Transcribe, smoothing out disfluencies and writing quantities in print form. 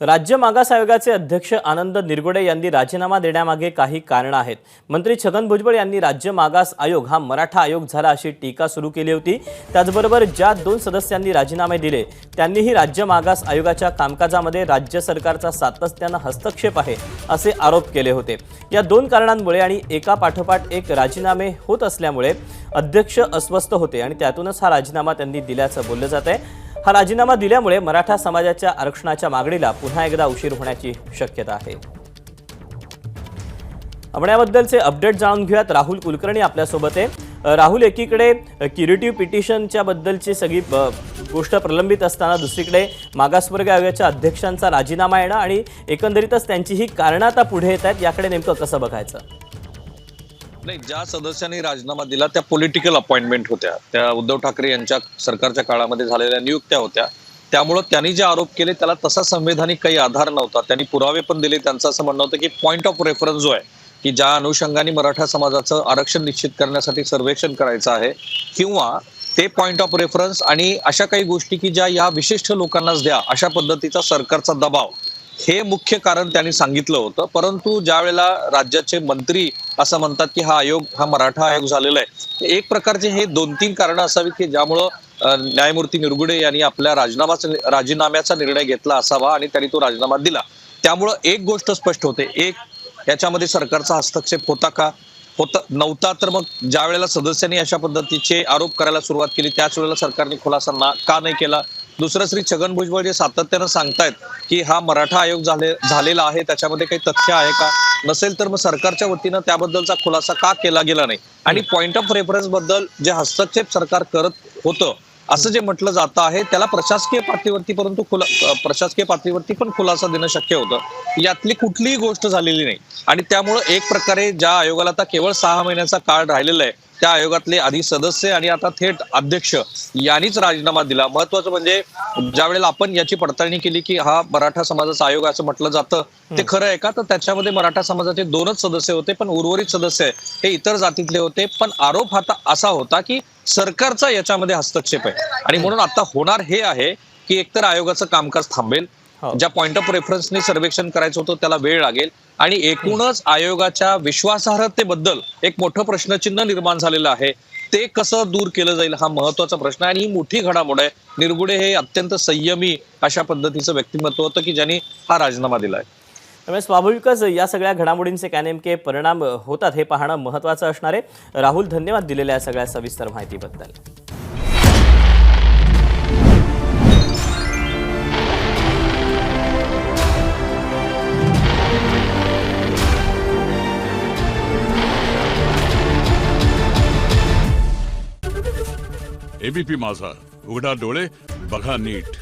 राज्य मागास आयोगाचे अध्यक्ष आनंद निरगुडे यांनी राजीनामा देण्यामागे काही कारणं आहेत। मंत्री छगन भुजबळ यांनी राज्य मागास आयोग हा मराठा आयोग झाला अशी टीका सुरू केली होती। त्याचबरोबर ज्या दोन सदस्यांनी राजीनामे दिले त्यांनीही राज्य मागास आयोगाच्या कामकाजामध्ये राज्य सरकारचा सातत्याने हस्तक्षेप आहे असे आरोप केले होते। या दोन कारणांमुळे आणि एका पाठोपाठ एक राजीनामे होत असल्यामुळे अध्यक्ष अस्वस्थ होते आणि त्यातूनच हा राजीनामा त्यांनी दिल्याचं बोललं जातंय। हा राजीनामा दिल्यामुळे मराठा समाजाच्या आरक्षणाच्या मागणीला पुन्हा एकदा उशीर होण्याची शक्यता आहे। आपण याबद्दलचे अपडेट जाणून घेऊयात। राहुल कुलकर्णी आपल्या सोबत आहे। राहुल, एकीकडे क्युरेटिव्ह पिटिशनच्या बद्दलची सगळी गोष्ट प्रलंबित असताना दुसरीकडे मागासवर्ग आयोगाच्या अध्यक्षांचा राजीनामा येणं आणि एकंदरीतच त्यांची ही कारणं आता पुढे येत आहेत, याकडे नेमकं कसं बघायचं? नाही, ज्या सदस्यांनी राजीनामा दिला त्या पॉलिटिकल अपॉइंटमेंट होत्या, त्या उद्धव ठाकरे यांच्या सरकारच्या काळामध्ये झालेल्या नियुक्त्या होत्या। त्यामुळे त्यांनी जे आरोप केले त्याला तसा संवैधानिक काही आधार नव्हता। त्यांनी पुरावे पण दिले। त्यांचं असं म्हणणं होतं की पॉइंट ऑफ रेफरन्स जो आहे की ज्या अनुषंगाने मराठा समाजाचं आरक्षण निश्चित करण्यासाठी सर्वेक्षण करायचं आहे किंवा ते पॉइंट ऑफ रेफरन्स आणि अशा काही गोष्टी की ज्या या विशिष्ट लोकांनाच द्या अशा पद्धतीचा सरकारचा दबाव, हे मुख्य कारण त्यांनी सांगितलं होतं। परंतु ज्या वेळेला राज्याचे मंत्री असं म्हणतात की हा आयोग हा मराठा आयोग झालेला आहे, एक प्रकारचे हे दोन तीन कारणं असावी की ज्यामुळं न्यायमूर्ती निरगुडे यांनी आपल्या राजीनाम्याचा निर्णय घेतला असावा आणि त्यांनी तो राजीनामा दिला। त्यामुळं एक गोष्ट स्पष्ट होते, एक याच्यामध्ये सरकारचा हस्तक्षेप होता का नव्हता, तर मग ज्या वेळेला सदस्यांनी अशा पद्धतीचे आरोप करायला सुरुवात केली त्याच वेळेला सरकारने खुलासा का नाही केला? दुसरं, श्री छगन भुजबळ जे सातत्यानं सांगतायत की हा मराठा आयोग झालेला आहे, त्याच्यामध्ये काही तथ्य आहे का? नसेल तर मग सरकारच्या वतीनं त्याबद्दलचा खुलासा का केला गेला नाही? आणि पॉइंट ऑफ रेफरन्स बद्दल जे हस्तक्षेप सरकार करत होतं असं जे म्हटलं जात आहे त्याला प्रशासकीय पातळीवरती पण खुलासा देणं शक्य होतं। यातली कुठलीही गोष्ट झालेली नाही आणि त्यामुळे एक प्रकारे ज्या आयोगाला आता केवळ 6 महिन्याचा काळ राहिलेला आहे त्या आयोगातले आधी सदस्य आणि आता थेट अध्यक्ष यांनीच राजीनामा दिला। महत्वाचं म्हणजे ज्या वेळेला आपण याची पडताळणी केली की हा मराठा समाजाचा आयोग असं म्हटलं जातं, ते खरं आहे का? तर त्याच्यामध्ये मराठा समाजाचे 2च सदस्य होते, पण उर्वरित सदस्य हे इतर जातीतले होते। पण आरोप आता असा होता की सरकारचा याच्यामध्ये हस्तक्षेप आहे आणि म्हणून आता होणार हे आहे की एकतर आयोगाचं कामकाज थांबेल, ज्या पॉइंट ऑफ रेफरन्सने सर्वेक्षण करायचं होतं त्याला वेळ लागेल आणि एकूणच आयोगाच्या विश्वासार्हतेबद्दल एक मोठं प्रश्नचिन्ह निर्माण झालेलं आहे। ते कसं दूर केलं जाईल हा महत्वाचा प्रश्न आहे आणि ही मोठी घडामोड आहे। निरगुडे हे अत्यंत संयमी अशा पद्धतीचं व्यक्तिमत्व होतं की ज्यांनी हा राजीनामा दिलाय। त्यामुळे स्वाभाविकच या सगळ्या घडामोडींचे काय नेमके परिणाम होतात हे पाहणं महत्त्वाचं असणार आहे। राहुल, धन्यवाद दिलेल्या सगळ्या सविस्तर माहितीबद्दल। एबीपी माझा, उघडा डोळे बघा नीट।